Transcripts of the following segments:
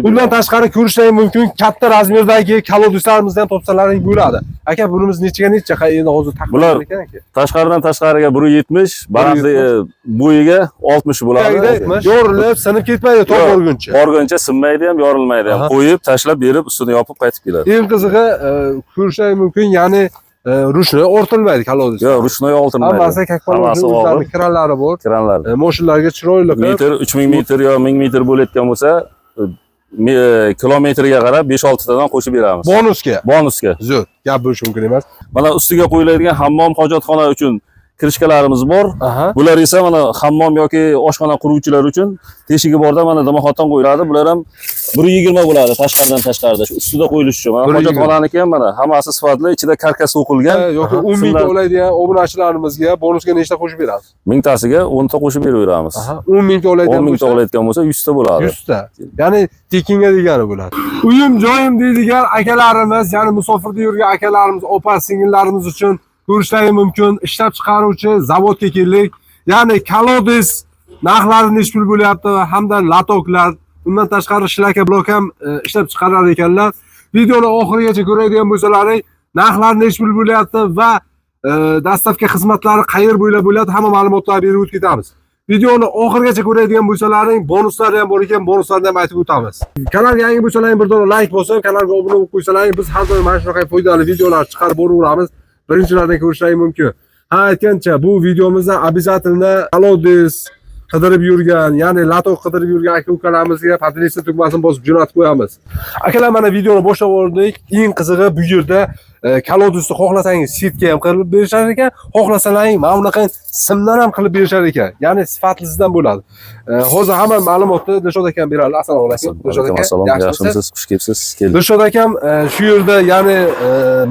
Bundan tashqari ko'rishlaring mumkin, katta razmerdagi koloduslarimizni ham topsalaring bo'ladi. Aka, bunimiz necha endi hozir bular tashqaridan tashqariga 170, balandligi bo'yiga 60 bo'ladi. Yorilib, sinib ketmaydi top borguncha. Borguncha sinmaydi ham, yorilmaydi ham. Qo'yib, tashlab berib, ustini yopib qaytib keladi. Eng qizig'i, ko'rishlaring mumkin, ya'ni rushni o'rtilmaydi kolodus. Yo'q, rushni o'rtilmaydi. Hammasi kakpallarning kranlari bor. Kranlar. Mashinalarga chiroyli qilib metr, 3000 metr yo 1000 metr bo'layotgan bo'lsa, kilometrga qarab 5-6 tadan qo'shib beramiz. Bonusga. Zo'r. Gap bo'lishi mumkin emas. Mana ustiga qo'yiladigan hammom, hojatxona uchun kirishkalarimiz bor. Bular esa mana hammom yoki oshxona quruvchilar uchun teshigi borda mana dimoxotdan qo'yiladi. Bular ham 120 bo'ladi tashqarida. Shu ustida qo'yilishi uchun. Mana hojatxonaniki ham mana hammasi sifatli, ichida karkas o'qilgan. Yoki 10 ming to'laydigan obunachilarimizga bonusga nechta qo'shib beramiz? Mingtasiga 10 ta qo'shib beraveramiz. 10 ming to'laydigan 10 ming to'layotgan bo'lsa 100 ta bo'ladi. 100 ta. Ya'ni tekinga degani bo'ladi. Uyim joyim deydigan akalarimiz, ya'ni musofirda yurgan akalarimiz, opa singillarimiz uchun ko'rishlaring mumkin, ishlab chiqaruvchi zavodga keldik. Ya'ni kolodus narxlari necha pul bo'lyapti hamda latoklar, undan tashqari shlaka blok ham ishlab chiqarar ekanlar. Videoni oxirigacha ko'radigan bo'lsalaring, narxlar necha pul bo'lyapti va dastavka xizmatlari qayer bo'ylab bo'ladi, hamma ma'lumotlarni berib o'tib ketamiz. Videoni oxirigacha ko'radigan bo'lsalaring, bonuslari ham bor ekan, bonuslarni ham aytib o'tamiz. Kanalga yangi bo'lsalaring, bir dona like bosib, kanalga obuna bo'lib qo'ysalaring, biz har doim mana shunaqa foydali videolar chiqarib boraveramiz. Birinchilardan ko'rishlaring mumkin. Ha, aytgancha, bu videomizda обязательно kolodus qidirib yurgan, ya'ni latok qidirib yurgan aka-ukalarimizga podlistni tugmasini bosib jo'natib qo'yamiz. Akalar, mana videoni boshlab oldik. Eng qizig'i bu yerda kolodusni xohlasangiz sitka ham qilib berishar ekan, xohlasalaring mana bunaqa simdan ham qilib berishar ekan. Ya'ni sifatlisidan bo'ladi. Hozir hamma ma'lumotni Dilshod akam beradi. Assalomu alaykum. Dilshod aka, yaxshimisiz? Xush kelibsiz. Dilshod akam shu yerda, ya'ni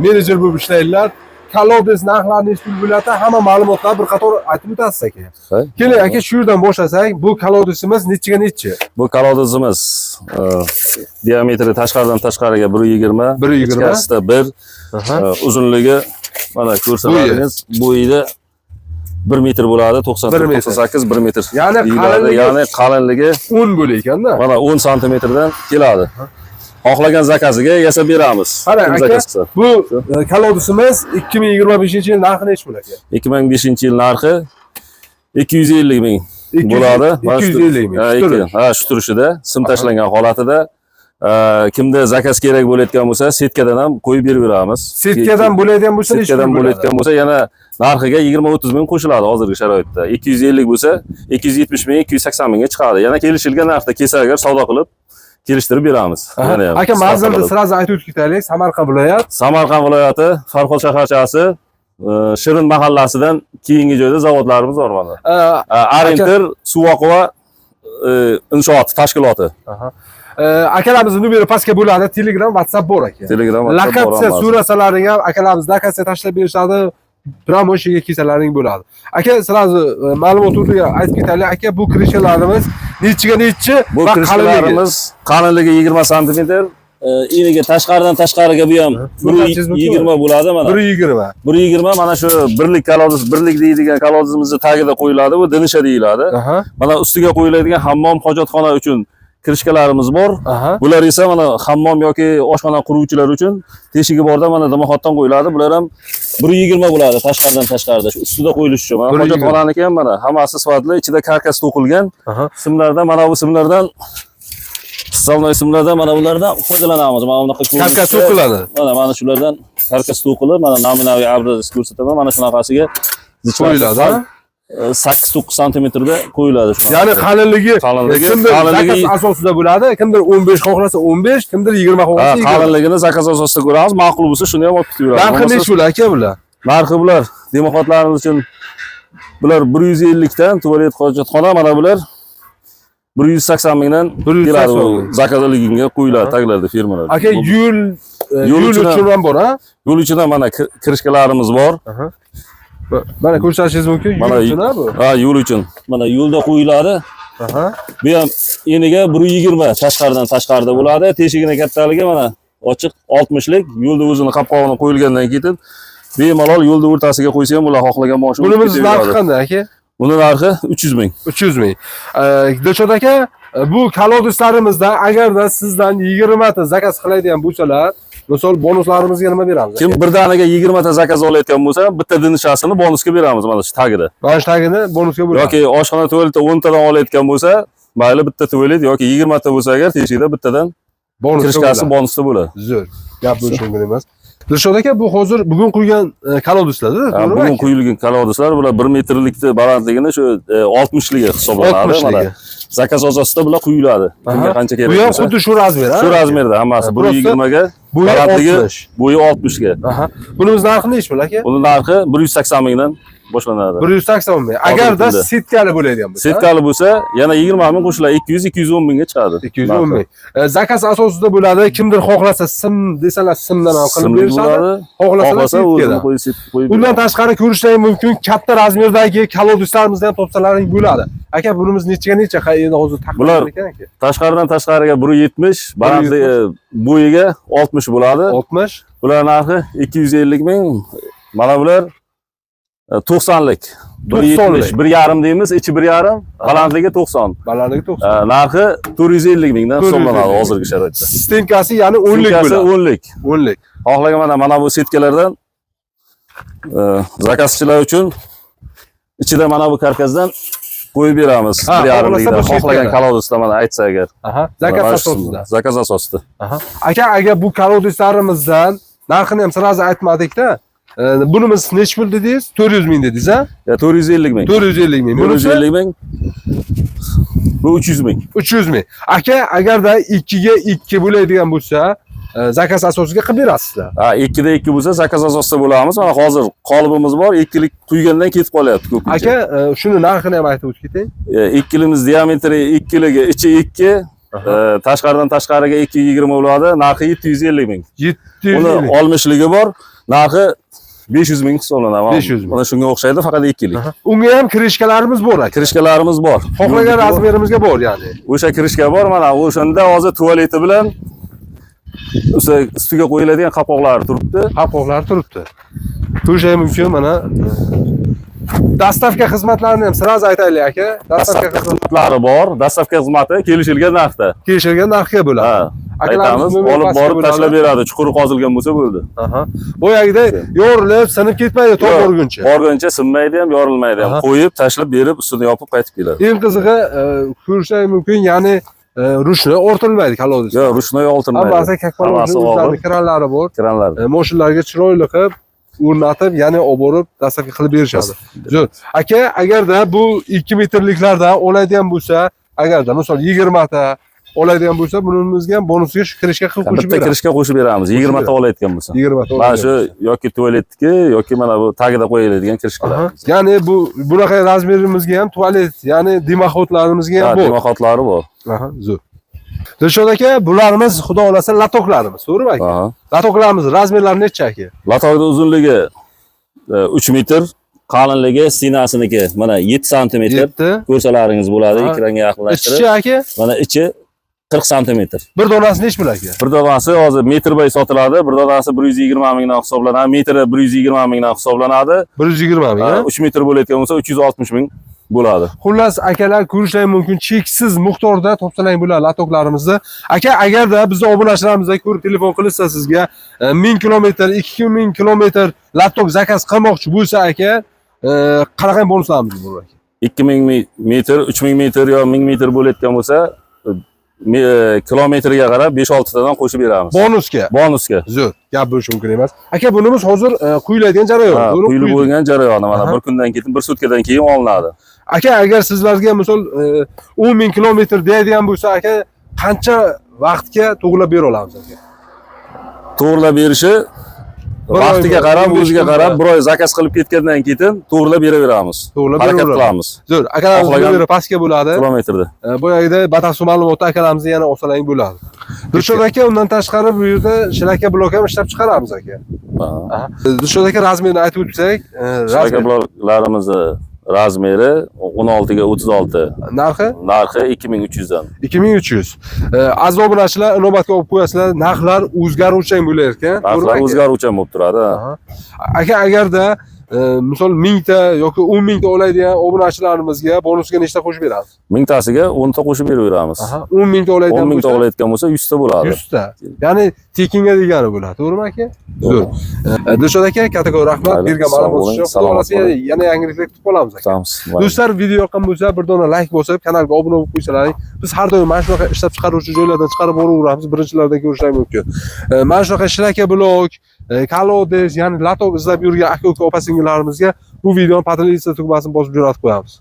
menejer bo'lib ishlaydilar. Kolodus narxlarini necha pul bo'ladi, hamma ma'lumotlarni bir qator aytib o'tasiz aka. Keling aka, shu yerdan boshlasak, bu kolodusimiz necha? Bu kolodusimiz diametri tashqaridan tashqariga 120, ichkarisida 1, uzunligi mana ko'rsalaringiz bo'yida 1 metr bo'ladi, 98 1 metr. Ya'ni qalinligi 10 bo'lar ekanda. Mana 10 santimetrdan keladi. Xohlagan zakaziga yasab beramiz. Qarang aka, bu kolodusimiz 2025-yil narxi necha bo'lar ekan? 2005-yil narxi 250 ming bo'ladi. 250 ming. Ha, shu turishida, sim tashlangan holatida. Kimda zakaz kerak bo'layotgan bo'lsa, setkadan ham qo'yib beramiz. Setkadan bo'ladigan bo'lsa, yana narxiga 20-30 ming qo'shiladi hozirgi sharoitda. 250 bo'lsa, 270 ming, 280 mingga chiqadi. Yana kelishilgan narxda kelsa agar savdo qilib kelishtirib beramiz. Aka, manzilni sirazi aytib o'tib ketaylik. Samarqand viloyati, Farhod shaharchasi, Shirin mahallasidan keyingi joyda zavodlarimiz bor mana. Arinter Suvoqova inshoot tashkiloti. Akalarimizni numeri pastga bo'ladi, Telegram, WhatsApp bor aka. Lokatsiya so'rasalaring ham akalarimiz lokatsiya tashlab berishadi. Promoshiyaga kelsalaring bo'ladi. Aka, sirazi ma'lumot o'rniga aytib ketaylik. Aka, bu kirishkalarimiz necha bu kirishkalarimiz qalinligi 20 sm, eniga tashqaridan tashqariga bu ham 120 bo'ladi mana. 120 mana shu birlik kolodus, birlik deydigan kolodusimizni tagida qo'yiladi, bu dinisha deyiladi. Mana ustiga qo'yiladigan hammom, hojatxona uchun kirishkalarimiz bor. Bular esa mana hammom yoki oshxona quruvchilar uchun teshigi borda mana dimoxotdan qo'yiladi. Bular ham 120 bo'ladi tashqaridan tashqarida. Shu ustida qo'yilishi uchun. Mana hojatxonaniki ham mana hammasi sifatli, ichida karkas to'qilgan. Simlardan mana bu simlardan hisobli simlardan mana bulardan foydalanamiz. Mana bunaqa karkas to'qiladi. Mana shulardan karkas to'qilib, mana nominaviy abrez ko'rsataman. Mana shunaqasiga qo'yiladi. 8-9 santimetrda qo'yiladi shuna. Ya'ni qalinligi asosida bo'ladi. Kimdir 15 xohlasa 15, kimdir 20 xohlasa 20. Qalinligini zakaz asosida ko'ramiz. Ma'qul bo'lsa shuni ham olib ketaveramiz. Narxi necha bo'lar aka bular? Narxi bular dimoxotlarimiz uchun bular 150 dan, tuvalet hojatxona mana bular 180 mingdan keladi. Zakazligiga qo'yiladi taglarda firmalar. Aka, yo'l uchun ham bor, ha? Yo'l uchun ham mana kirishkalarimiz bor. Mana ko'rsatishingiz mumkin. Yo'l uchun ha bu? Ha, yo'l uchun. Mana yo'lda qo'yiladi. Bu ham eniga 120 tashqaridan tashqarida bo'ladi. Teshigini kattaligi mana ochiq 60 lik. Yo'lda o'zini qopqog'ini qo'yilgandan keyin bemalol yo'lda o'rtasiga qo'ysa ham ular xohlagan mashina. Bunimiz narxi qanday aka? Buni narxi 300 ming. 300 ming. Dilshod aka, Bu kolodislarimizda agarda sizdan 20 ta zakaz qiladigan bo'lsalar, misol bonuslarimizga nima beramiz? Kim bir danaga 20 ta zakaz olayotgan bo'lsa, bitta dinishasini bonusga beramiz mana shu tagida. Mana shu tagini bonusga bo'lamiz. Yoki oshxona tuvaleti 10 tadan olayotgan bo'lsa, mayli bitta tuvalet yoki 20 ta bo'lsa agar teshikda bittadan kirishkasi bonusda bo'ladi. Zo'r. Gap bo'lishi mumkin emas. Dilshod aka, bu hozir bugun quygan kolodislar-da, to'g'rimi? Bugun quyilgan kolodislar bular 1 metrlikni balandligini shu 60 liga hisoblanadi mana. Zakaz asosida bular quyiladi. Kimga qancha kerak bo'lsa. Bu ham bo'lsa. xuddi shu razmer, ha? Shu razmerda hammasi 120 ga, balandligi bo'yi 60 ga. Bunimiz narxi nechi pul aka? Buning narxi 180 mingdan boshlanadi. 180 ming. Agarda setkali bo'ladigan bo'lsa. Setkali bo'lsa, yana 20 ming qo'shiladi, 200-210 mingga chiqadi. 210 ming. Zakaz asosida bo'ladi. Kimdir xohlasa sim desalar simdan ham qilib berishadi. Xohlasalar setkadan. Bundan tashqari ko'rishlari mumkin, katta razmerdagi kolodislarimizda ham topsalaring bo'ladi. Aka, bunimiz necha endi hozir bular tashqaridan tashqariga 170, balandligi bo'yiga 60 bo'ladi. 60. Bular narxi 250 ming. Mana bular 90lik. 170, 1,5 deymiz, ichi 1,5, balandligi 90. Balandligi 90. Narxi 450 mingdan hisoblanadi hozirgi sharoitda. Stenkasi ya'ni 10lik bo'ladi. 10lik. 10lik. Xohlagan mana bu setkalardan zakazchilar uchun ichida mana bu karkasdan qo'yib beramiz. 1,5likdan xohlagan kolodisda mana aytsa agar. Zakaz asosida. Zakaz asosida. Aka, agar bu kolodislarimizdan narxini ham sirazi aytmadik-da. Bunimiz necha pul dedingiz? 400 ming dedingiz, ha? 450 ming. 450 ming. 450 ming. Bu 300 ming. 300 ming. Aka, agarda 2 ga 2 bo'ladigan bo'lsa, zakaz asosiga qilib berasizlar. 2 da 2 bo'lsa zakaz asosida bo'lamiz. Mana hozir qolibimiz bor, 2lik quygandan ketib qolyapti ko'pincha. Aka, shuni narxini ham aytib o'tib keting. 2limiz diametri 2ligi, ichi 2, tashqaridan tashqariga 220 bo'ladi. Narxi 750 ming. 750. Uni olmishligi bor. Narxi 500 ming hisoblanadi. 500 ming. Mana shunga o'xshaydi, faqat 2lik. Unga ham kirishkalarimiz bor aka. Kirishkalarimiz bor. Xohlagan razmerimizga bor, ya'ni. O'sha kirishka bor, mana o'shanda hozir tuvaleti bilan ustiga qo'yiladigan qapoqlar turibdi. Qapoqlar turibdi. To'shay mumkin mana. Dastavka xizmatlarini ham siz aytaylik aka. Dastavka xizmatlari bor. Dastavka xizmati kelishilgan narxda. Kelishilgan narxga bo'ladi. Aytamiz, olib borib tashlab beradi. Chuqur qozilgan bo'lsa bo'ldi. Boyagida yorilib, sinib ketmaydi to'p borguncha. Borguncha sinmaydi ham, yorilmaydi ham. Qo'yib, tashlab berib, ustini yopib qaytib keladi. Eng qizig'i, ko'rishlari mumkin, ya'ni rushni o'rtilmaydi kolodis. Yo'q, rushni o'rtilmaydi. Hammasi kakpalari, kranlari bor. Kranlar. Mashinalarga chiroyli qilib o'rnatib, ya'ni olib borib dastavka qilib berishadi. Zo'r. Aka, agarda bu 2 metrliklardan oladigan bo'lsa, agarda misol 20 ta oladigan bo'lsa, bunimizga ham bonusga kirishga qilib qo'shib beramiz. Bitta kirishga qo'shib beramiz. 20 ta olayotgan bo'lsa. 20 ta. Mana shu yoki tualetniki yoki mana bu tagida qo'yiladigan kirishkalar. Ya'ni bu bunaqa razmerimizga ham tualet, ya'ni dimoxodlarimizga ham bor. Dimoxodlari bor. Zo'r. Dilshod aka, bularimiz xudo xolasa latoklarimiz, to'g'rimi aka? Latoklarimiz razmerlari necha aka? Latokning uzunligi 3 metr, qalinligi sinasiniki mana 7 sm. Ko'rsalaringiz bo'ladi, ekranga yaqinlashtirib. Ichi aka? Mana ichi 40 sm. Bir donasi necha pul aka? Bir donasi hozir metr bo'yi sotiladi. Bir donasi 120 mingdan hisoblanadi. Metri 120 mingdan hisoblanadi. 120 ming. 3 metr bo'layotgan bo'lsa 360 ming bo'ladi. Xullas akalar, ko'rishlari mumkin, cheksiz miqdorda topsalang bo'ladi latoklarimizni. Aka, agarda bizni obunachilarimizga ko'rib telefon qilsa sizga 1000 kilometr, 2000 kilometr latok zakaz qilmoqchi bo'lsa aka, qanaqa bonuslarimiz bor aka? 2000 metr, 3000 metr yo 1000 metr bo'layotgan bo'lsa kilometrga qarab 5-6 tadan qo'shib beramiz. Bonusga. Zo'r. Gap bo'lishi mumkin emas. Aka, bunimiz hozir quyiladigan jarayon. Quyilib bo'lgan jarayoni mana bir kundan keyin, bir sutkadan keyin olinadi. Aka, agar sizlarga misol 10,000 kilometr deydigan bo'lsa, aka, qancha vaqtga to'g'rilab bera olamiz aka? To'g'rilab berishi vaqtiga qarab, o'ziga qarab, bir oy zakaz qilib ketgandan keyin to'g'rilab beraveramiz. Harakat qilamiz. Zo'r. Akalarimiz beri pastga bo'ladi. Kilometrda. Boyagida batafsil ma'lumotni akalarimizni yana olsalang bo'ladi. Dilshod aka, undan tashqari bu yerda shilaka blok ham ishlab chiqaramiz aka. Dilshod aka, razmerini aytib o'tsak, shilaka bloklarimizni razmeri 16 ga 36. Narxi 2300 dan. 2300. Aziz obunachilar, inobatga olib qo'yasizlar, narxlar o'zgaruvchan bo'lar ekan. Narxlar o'zgaruvchan bo'lib turadi. Aka, agarda misol 1000 ta yoki 10 ming ta o'laydigan obunachilarimizga bonusga nechta qo'shib beramiz? 1000 tasiga 10 ta qo'shib beraveramiz. 10 ming ta 10 o'laydigan ming ta olayotgan bo'lsa 100 ta bo'ladi. 100 ta. Ya'ni tekinga degani bo'ladi, to'g'rimi aka? Zo'r. Dilshod aka, kattakon rahmat bergan ma'lumot uchun. Xudo xolasa yana yangiliklar kutib qolamiz aka. Do'stlar, video yoqqan bo'lsa bir dona like bosib, kanalga obuna bo'lib qo'ysalaring. Biz har doim mana shunaqa ishlab chiqaruvchi joylardan chiqarib boraveramiz, birinchilardan ko'rishlar mumkin. Mana shunaqa Shlaka blog, Kalodes, ya'ni Lato izlab yurgan aka-uka opa-singillarimizga bu videoni patronizasiya tugmasini bosib jo'natib qo'yamiz.